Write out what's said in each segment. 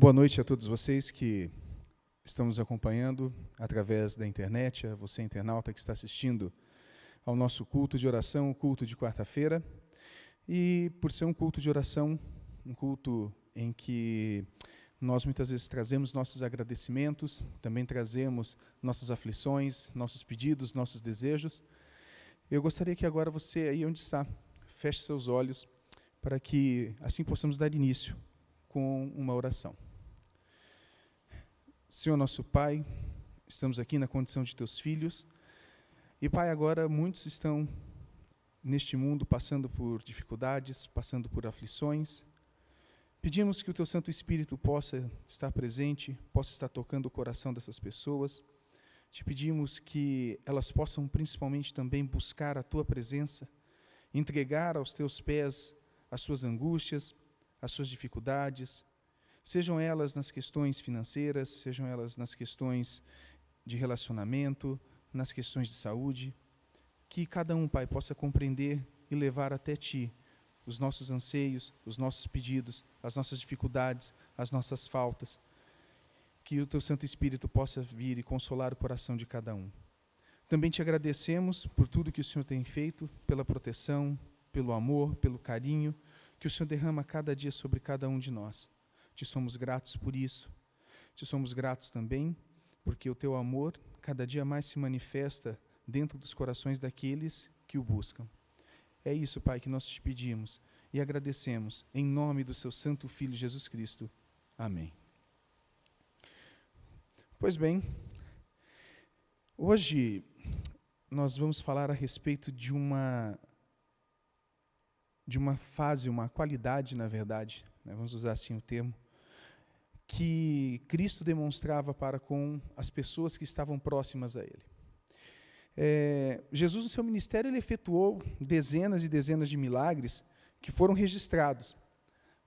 Boa noite a todos vocês que estão nos acompanhando através da internet, a você internauta que está assistindo ao nosso culto de oração, o culto de quarta-feira. E por ser um culto de oração, um culto em que nós muitas vezes trazemos nossos agradecimentos, também trazemos nossas aflições, nossos pedidos, nossos desejos, eu gostaria que agora você, aí onde está, feche seus olhos para que assim possamos dar início com uma oração. Senhor nosso Pai, estamos aqui na condição de teus filhos, e Pai, agora muitos estão neste mundo passando por dificuldades, passando por aflições. Pedimos que o teu Santo Espírito possa estar presente, possa estar tocando o coração dessas pessoas. Te pedimos que elas possam principalmente também buscar a tua presença, entregar aos teus pés as suas angústias, as suas dificuldades, sejam elas nas questões financeiras, sejam elas nas questões de relacionamento, nas questões de saúde, que cada um, Pai, possa compreender e levar até Ti os nossos anseios, os nossos pedidos, as nossas dificuldades, as nossas faltas, que o Teu Santo Espírito possa vir e consolar o coração de cada um. Também Te agradecemos por tudo que o Senhor tem feito, pela proteção, pelo amor, pelo carinho, que o Senhor derrama cada dia sobre cada um de nós. Te somos gratos por isso. Te somos gratos também porque o Teu amor cada dia mais se manifesta dentro dos corações daqueles que o buscam. É isso, Pai, que nós Te pedimos e agradecemos em nome do Seu Santo Filho Jesus Cristo. Amém. Pois bem, hoje nós vamos falar a respeito de uma fase, uma qualidade, na verdade, né, vamos usar assim o termo, que Cristo demonstrava para com as pessoas que estavam próximas a Ele. Jesus, no seu ministério, ele efetuou dezenas e dezenas de milagres que foram registrados,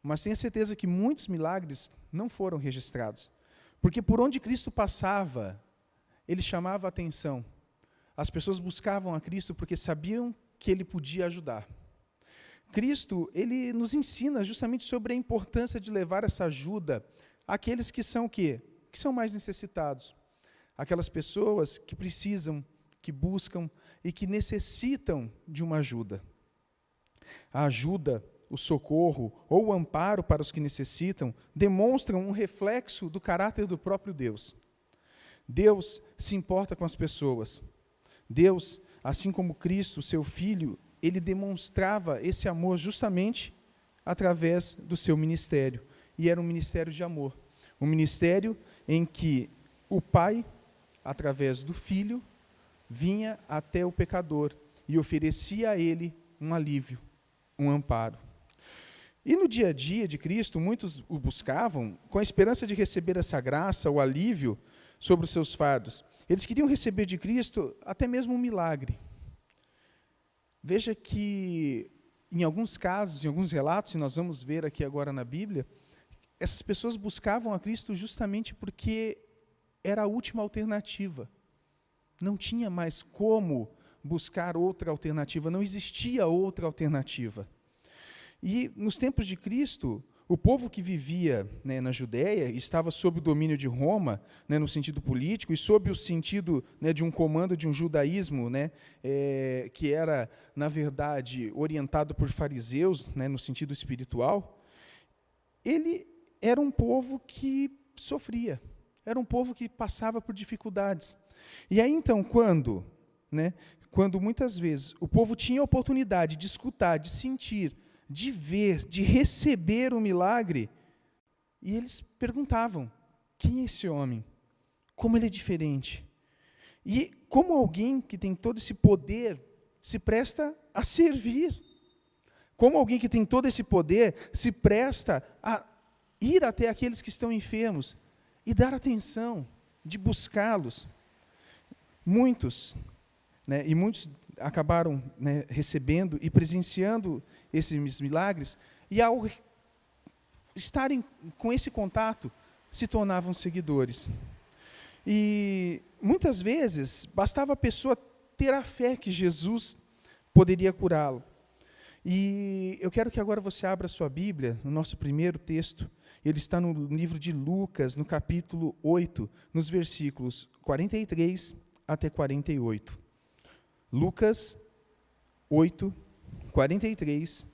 mas tenha certeza que muitos milagres não foram registrados, porque por onde Cristo passava, ele chamava a atenção. As pessoas buscavam a Cristo porque sabiam que ele podia ajudar. Cristo, ele nos ensina justamente sobre a importância de levar essa ajuda àqueles que são o quê? Que são mais necessitados. Aquelas pessoas que precisam, que buscam e que necessitam de uma ajuda. A ajuda, o socorro ou o amparo para os que necessitam demonstram um reflexo do caráter do próprio Deus. Deus se importa com as pessoas. Deus, assim como Cristo, seu Filho, ele demonstrava esse amor justamente através do seu ministério. E era um ministério de amor. Um ministério em que o Pai, através do Filho, vinha até o pecador e oferecia a ele um alívio, um amparo. E no dia a dia de Cristo, muitos o buscavam com a esperança de receber essa graça, o alívio sobre os seus fardos. Eles queriam receber de Cristo até mesmo um milagre. Veja que, em alguns casos, em alguns relatos, e nós vamos ver aqui agora na Bíblia, essas pessoas buscavam a Cristo justamente porque era a última alternativa. Não tinha mais como buscar outra alternativa, não existia outra alternativa. E nos tempos de Cristo, o povo que vivia, né, na Judéia estava sob o domínio de Roma, né, no sentido político, e sob o sentido, né, de um comando de um judaísmo, né, que era, na verdade, orientado por fariseus, né, no sentido espiritual. Ele era um povo que sofria, era um povo que passava por dificuldades. E aí, então, quando muitas vezes o povo tinha a oportunidade de escutar, de sentir, de ver, de receber o milagre, e eles perguntavam, quem é esse homem? Como ele é diferente? E como alguém que tem todo esse poder se presta a servir? Como alguém que tem todo esse poder se presta a ir até aqueles que estão enfermos e dar atenção, de buscá-los? Muitos acabaram, né, recebendo e presenciando esses milagres, e ao estarem com esse contato, se tornavam seguidores. E muitas vezes bastava a pessoa ter a fé que Jesus poderia curá-lo. E eu quero que agora você abra a sua Bíblia, no nosso primeiro texto. Ele está no livro de Lucas, no capítulo 8, nos versículos 43 até 48. Lucas 8, 43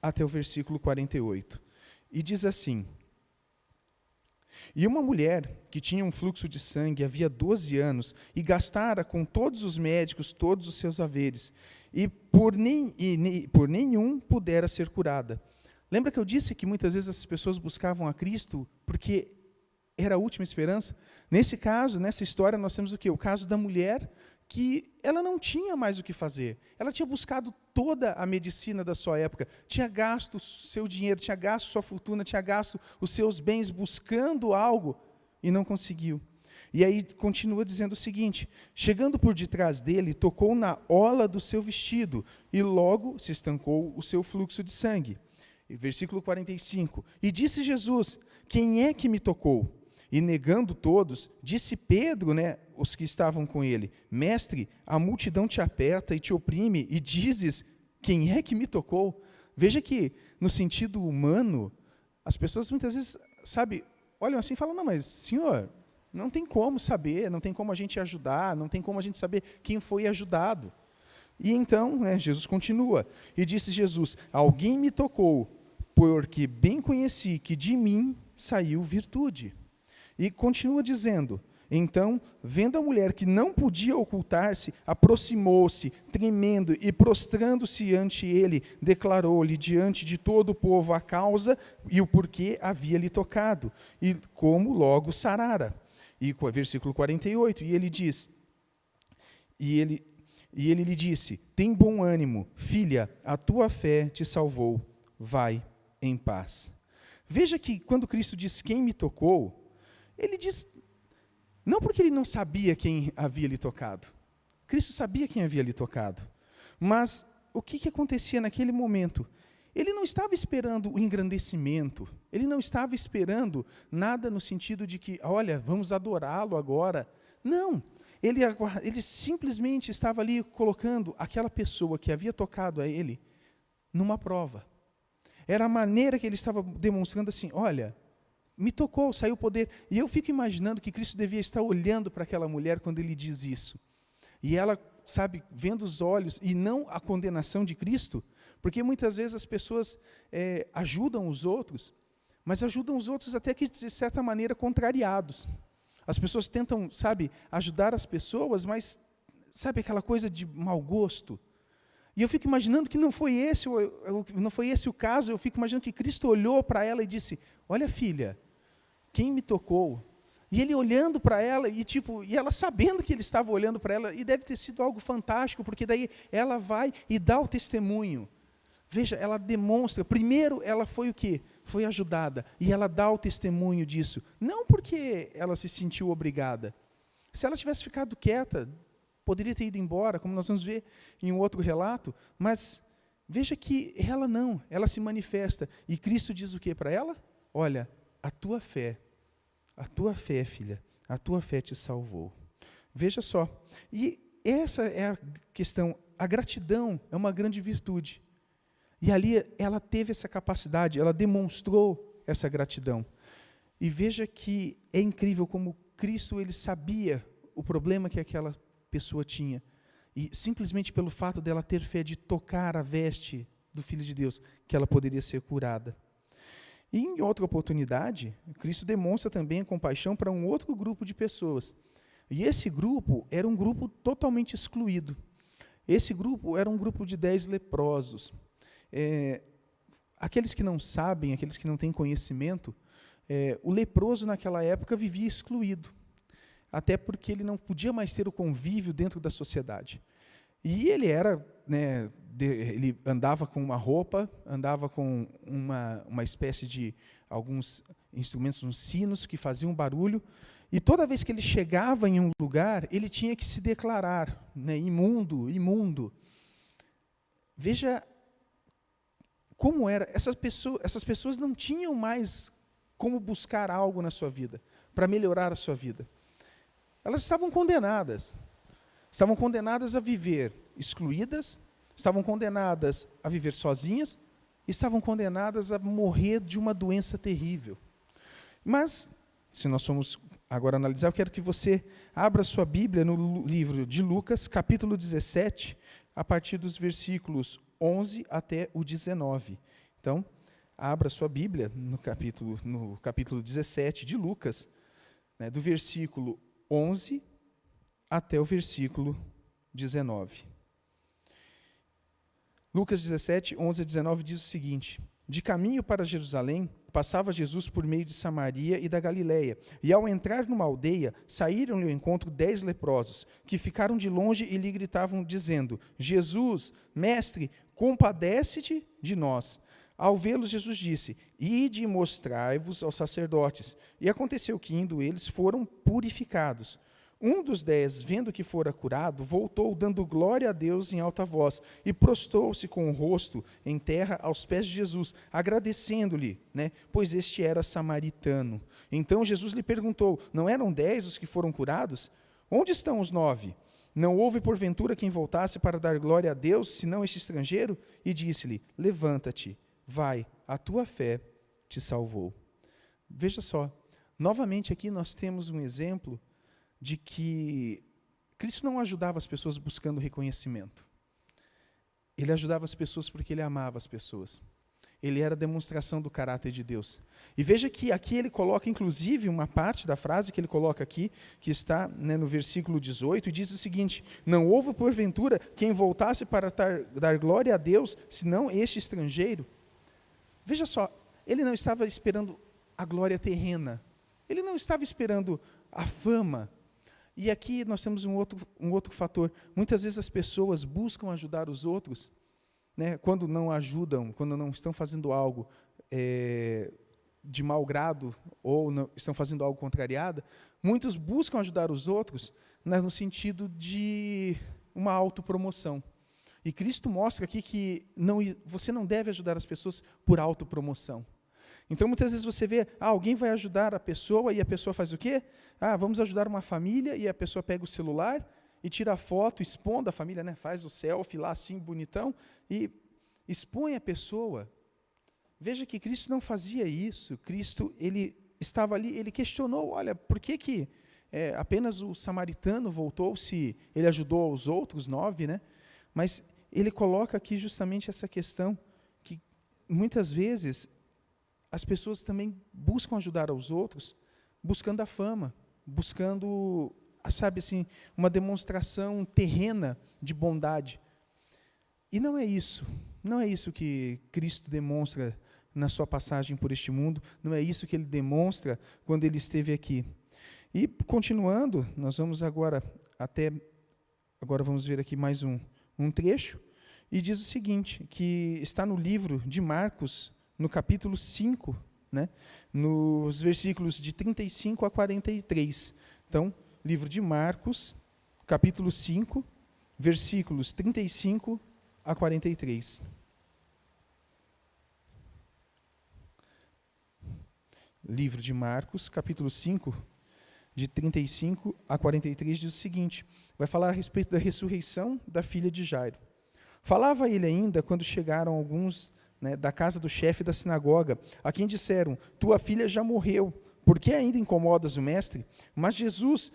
até o versículo 48. E diz assim: E uma mulher que tinha um fluxo de sangue havia 12 anos e gastara com todos os médicos todos os seus haveres, e por nenhum pudera ser curada. Lembra que eu disse que muitas vezes as pessoas buscavam a Cristo porque era a última esperança? Nesse caso, nessa história, nós temos o quê? O caso da mulher que ela não tinha mais o que fazer. Ela tinha buscado toda a medicina da sua época, tinha gasto seu dinheiro, tinha gasto sua fortuna, tinha gasto os seus bens buscando algo e não conseguiu. E aí continua dizendo o seguinte: chegando por detrás dele, tocou na orla do seu vestido e logo se estancou o seu fluxo de sangue. E versículo 45, e disse Jesus: quem é que me tocou? E negando todos, disse Pedro, os que estavam com ele: Mestre, a multidão te aperta e te oprime, e dizes: quem é que me tocou? Veja que, no sentido humano, as pessoas muitas vezes, olham assim e falam: não, mas, Senhor, não tem como saber, não tem como a gente ajudar, não tem como a gente saber quem foi ajudado. E então, Jesus continua, e disse Jesus: alguém me tocou, porque bem conheci que de mim saiu virtude. E continua dizendo: então, vendo a mulher que não podia ocultar-se, aproximou-se, tremendo e prostrando-se ante ele, declarou-lhe diante de todo o povo a causa e o porquê havia lhe tocado, e como logo sarara. E versículo 48, e ele diz, e ele lhe disse: tem bom ânimo, filha, a tua fé te salvou, vai em paz. Veja que quando Cristo diz quem me tocou, ele diz, não porque ele não sabia quem havia lhe tocado. Cristo sabia quem havia lhe tocado. Mas o que acontecia naquele momento? Ele não estava esperando o engrandecimento, ele não estava esperando nada no sentido de que, olha, vamos adorá-lo agora. Não, ele simplesmente estava ali colocando aquela pessoa que havia tocado a ele numa prova. Era a maneira que ele estava demonstrando assim: olha, me tocou, saiu o poder. E eu fico imaginando que Cristo devia estar olhando para aquela mulher quando ele diz isso. E ela, vendo os olhos, e não a condenação de Cristo, porque muitas vezes as pessoas ajudam os outros, mas ajudam os outros até que, de certa maneira, contrariados. As pessoas tentam, ajudar as pessoas, mas, aquela coisa de mau gosto. E eu fico imaginando que não foi esse o caso. Eu fico imaginando que Cristo olhou para ela e disse: olha, filha, quem me tocou? E ele olhando para ela, e ela sabendo que ele estava olhando para ela, e deve ter sido algo fantástico, porque daí ela vai e dá o testemunho. Veja, ela demonstra, primeiro ela foi o quê? Foi ajudada, e ela dá o testemunho disso, não porque ela se sentiu obrigada. Se ela tivesse ficado quieta, poderia ter ido embora, como nós vamos ver em um outro relato, mas veja que ela se manifesta, e Cristo diz o que para ela? Olha, a tua fé, filha, a tua fé te salvou. Veja só, e essa é a questão, a gratidão é uma grande virtude, e ali ela teve essa capacidade, ela demonstrou essa gratidão, e veja que é incrível como Cristo, ele sabia o problema que aquela pessoa tinha, e simplesmente pelo fato dela ter fé de tocar a veste do Filho de Deus, que ela poderia ser curada. E em outra oportunidade, Cristo demonstra também a compaixão para um outro grupo de pessoas, e esse grupo era um grupo totalmente excluído. Esse grupo era um grupo de 10 leprosos. Aqueles que não sabem, aqueles que não têm conhecimento, o leproso naquela época vivia excluído, até porque ele não podia mais ter o convívio dentro da sociedade. E ele ele andava com uma roupa, andava com uma espécie de alguns instrumentos, uns sinos que faziam barulho, e toda vez que ele chegava em um lugar, ele tinha que se declarar, imundo, imundo. Veja como era, essas pessoas não tinham mais como buscar algo na sua vida, para melhorar a sua vida. Elas estavam condenadas a viver excluídas, estavam condenadas a viver sozinhas, estavam condenadas a morrer de uma doença terrível. Mas, se nós formos agora analisar, eu quero que você abra sua Bíblia no livro de Lucas, capítulo 17, a partir dos versículos 11 até o 19. Então, abra sua Bíblia no capítulo 17 de Lucas, né, do versículo 11 até o versículo 19. Lucas 17, 11 a 19 diz o seguinte: de caminho para Jerusalém, passava Jesus por meio de Samaria e da Galiléia, e ao entrar numa aldeia, saíram-lhe ao encontro 10 leprosos, que ficaram de longe e lhe gritavam, dizendo: Jesus, mestre, compadece-te de nós. Ao vê-los, Jesus disse: ide e mostrai-vos aos sacerdotes. E aconteceu que, indo eles, foram purificados. Um dos 10, vendo que fora curado, voltou, dando glória a Deus em alta voz, e prostrou-se com o rosto em terra aos pés de Jesus, agradecendo-lhe, pois este era samaritano. Então Jesus lhe perguntou: não eram 10 os que foram curados? Onde estão os 9? Não houve porventura quem voltasse para dar glória a Deus, senão este estrangeiro? E disse-lhe: levanta-te, vai, a tua fé te salvou. Veja só, novamente aqui nós temos um exemplo de que Cristo não ajudava as pessoas buscando reconhecimento. Ele ajudava as pessoas porque ele amava as pessoas. Ele era a demonstração do caráter de Deus. E veja que aqui ele coloca, inclusive, uma parte da frase que ele coloca aqui, que está no versículo 18, e diz o seguinte: não houve porventura quem voltasse para dar glória a Deus, senão este estrangeiro. Veja só, ele não estava esperando a glória terrena. Ele não estava esperando a fama. E aqui nós temos um outro fator. Muitas vezes as pessoas buscam ajudar os outros, quando não ajudam, quando não estão fazendo algo de mau grado, ou não, estão fazendo algo contrariado, muitos buscam ajudar os outros no sentido de uma autopromoção. E Cristo mostra aqui que você não deve ajudar as pessoas por autopromoção. Então, muitas vezes você vê, alguém vai ajudar a pessoa, e a pessoa faz o quê? Vamos ajudar uma família, e a pessoa pega o celular e tira a foto, expondo a família, faz o selfie lá assim, bonitão, e expõe a pessoa. Veja que Cristo não fazia isso. Cristo, ele estava ali, ele questionou, olha, por que apenas o samaritano voltou se ele ajudou aos outros 9, Mas ele coloca aqui justamente essa questão, que muitas vezes as pessoas também buscam ajudar aos outros, buscando a fama, buscando, uma demonstração terrena de bondade. E não é isso que Cristo demonstra na sua passagem por este mundo, não é isso que ele demonstra quando ele esteve aqui. E, continuando, nós vamos agora vamos ver aqui mais um trecho, e diz o seguinte, que está no livro de Marcos, no capítulo 5, nos versículos de 35 a 43. Então, livro de Marcos, capítulo 5, versículos 35 a 43. Livro de Marcos, capítulo 5, de 35 a 43, diz o seguinte, vai falar a respeito da ressurreição da filha de Jairo. Falava ele ainda quando chegaram alguns da casa do chefe da sinagoga, a quem disseram: tua filha já morreu, por que ainda incomodas o mestre? Mas Jesus,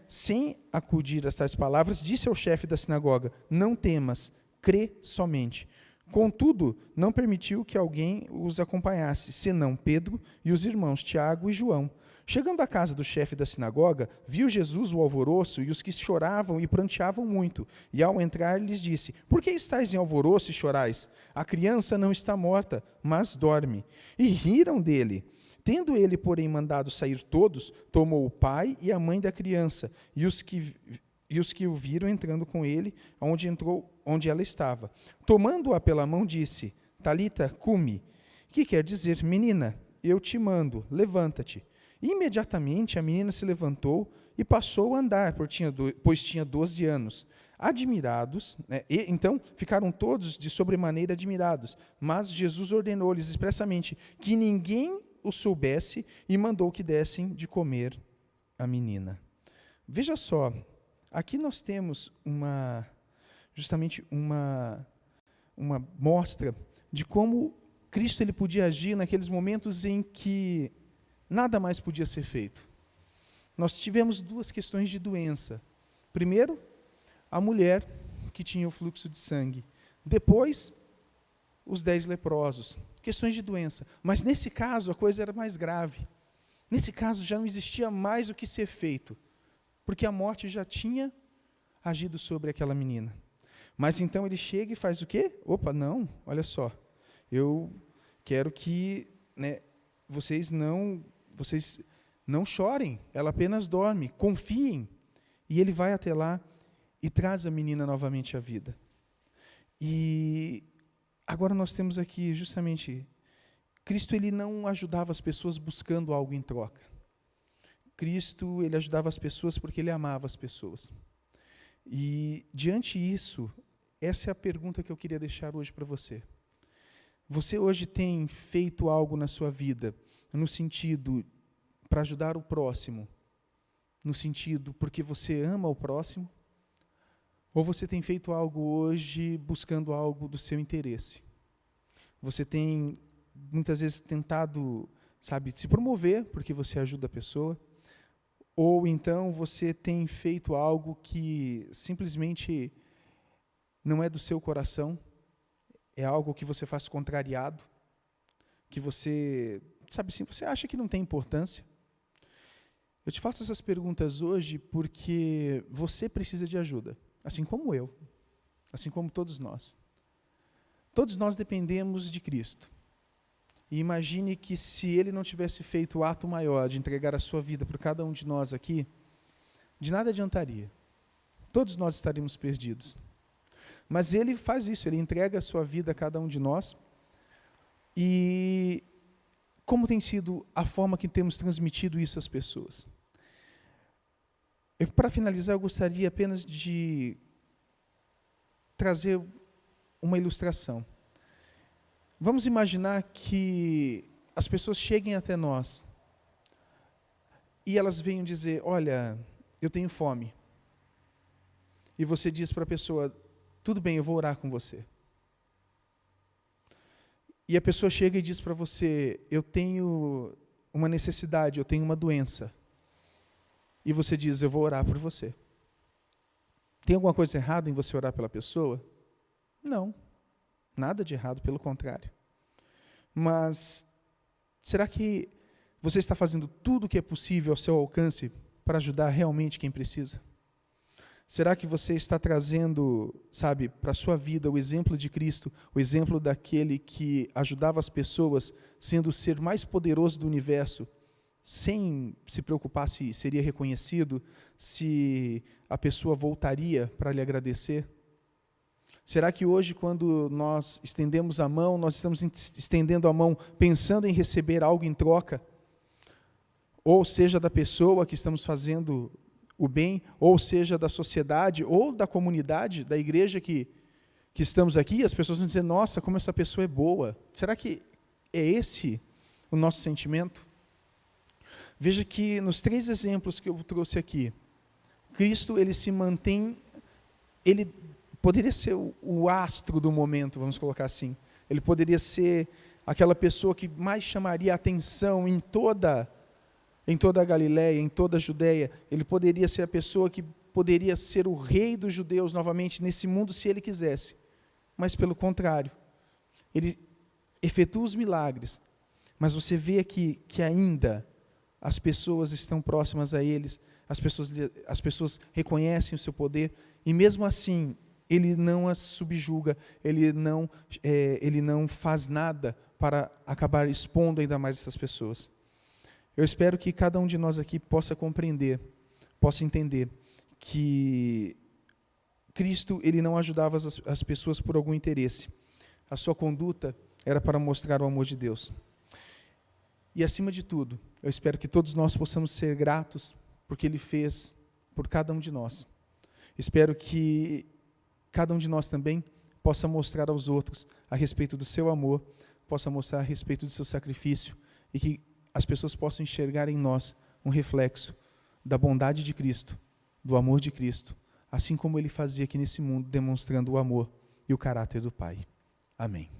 sem acudir a tais palavras, disse ao chefe da sinagoga: não temas, crê somente. Contudo, não permitiu que alguém os acompanhasse, senão Pedro e os irmãos Tiago e João. Chegando à casa do chefe da sinagoga, viu Jesus o alvoroço e os que choravam e pranteavam muito. E ao entrar lhes disse: por que estáis em alvoroço e chorais? A criança não está morta, mas dorme. E riram dele. Tendo ele, porém, mandado sair todos, tomou o pai e a mãe da criança, e os que o viram entrando com ele, onde ela estava. Tomando-a pela mão, disse: Talita, cumi, que quer dizer: menina, eu te mando, levanta-te. Imediatamente a menina se levantou e passou a andar, pois tinha 12 anos. Admirados, então ficaram todos de sobremaneira admirados, mas Jesus ordenou-lhes expressamente que ninguém o soubesse e mandou que dessem de comer a menina. Veja só, aqui nós temos justamente uma mostra de como Cristo ele podia agir naqueles momentos em que nada mais podia ser feito. Nós tivemos duas questões de doença. Primeiro, a mulher que tinha o fluxo de sangue. Depois, os 10 leprosos. Questões de doença. Mas nesse caso, a coisa era mais grave. Nesse caso, já não existia mais o que ser feito, porque a morte já tinha agido sobre aquela menina. Mas então ele chega e faz o quê? Opa, não, olha só. Eu quero que, né, vocês não chorem, ela apenas dorme, confiem. E ele vai até lá e traz a menina novamente à vida. E agora nós temos aqui justamente, Cristo ele não ajudava as pessoas buscando algo em troca. Cristo ele ajudava as pessoas porque ele amava as pessoas. E diante disso, essa é a pergunta que eu queria deixar hoje para você. Você hoje tem feito algo na sua vida no sentido para ajudar o próximo, no sentido porque você ama o próximo? Ou você tem feito algo hoje buscando algo do seu interesse? Você tem muitas vezes tentado, se promover porque você ajuda a pessoa? Ou então você tem feito algo que simplesmente não é do seu coração, é algo que você faz contrariado, que você, você acha que não tem importância? Eu te faço essas perguntas hoje porque você precisa de ajuda, assim como eu, assim como todos nós. Todos nós dependemos de Cristo. E imagine que se Ele não tivesse feito o ato maior de entregar a sua vida para cada um de nós aqui, de nada adiantaria. Todos nós estaríamos perdidos. Mas Ele faz isso, Ele entrega a sua vida a cada um de nós. E como tem sido a forma que temos transmitido isso às pessoas? Para finalizar, eu gostaria apenas de trazer uma ilustração. Vamos imaginar que as pessoas cheguem até nós e elas venham dizer, olha, eu tenho fome. E você diz para a pessoa, tudo bem, eu vou orar com você. E a pessoa chega e diz para você, eu tenho uma necessidade, eu tenho uma doença. E você diz, eu vou orar por você. Tem alguma coisa errada em você orar pela pessoa? Não. Nada de errado, pelo contrário. Mas será que você está fazendo tudo o que é possível ao seu alcance para ajudar realmente quem precisa? Será que você está trazendo, para a sua vida o exemplo de Cristo, o exemplo daquele que ajudava as pessoas, sendo o ser mais poderoso do universo, sem se preocupar se seria reconhecido, se a pessoa voltaria para lhe agradecer? Será que hoje, quando nós estendemos a mão, nós estamos estendendo a mão pensando em receber algo em troca? Ou seja, da pessoa que estamos fazendo o bem, ou seja, da sociedade, ou da comunidade, da igreja que estamos aqui, as pessoas vão dizer, nossa, como essa pessoa é boa. Será que é esse o nosso sentimento? Veja que nos 3 exemplos que eu trouxe aqui, Cristo ele se mantém, ele poderia ser o astro do momento, vamos colocar assim. Ele poderia ser aquela pessoa que mais chamaria a atenção em toda a Galileia, em toda a Judeia. Ele poderia ser a pessoa que poderia ser o rei dos judeus novamente nesse mundo, se ele quisesse. Mas, pelo contrário, ele efetua os milagres. Mas você vê aqui que ainda as pessoas estão próximas a eles, as pessoas reconhecem o seu poder, e mesmo assim, ele não as subjuga, ele não faz nada para acabar expondo ainda mais essas pessoas. Eu espero que cada um de nós aqui possa compreender, possa entender que Cristo ele não ajudava as pessoas por algum interesse. A sua conduta era para mostrar o amor de Deus. E acima de tudo, eu espero que todos nós possamos ser gratos porque Ele fez por cada um de nós. Espero que cada um de nós também possa mostrar aos outros a respeito do seu amor, possa mostrar a respeito do seu sacrifício, e que as pessoas possam enxergar em nós um reflexo da bondade de Cristo, do amor de Cristo, assim como ele fazia aqui nesse mundo, demonstrando o amor e o caráter do Pai. Amém.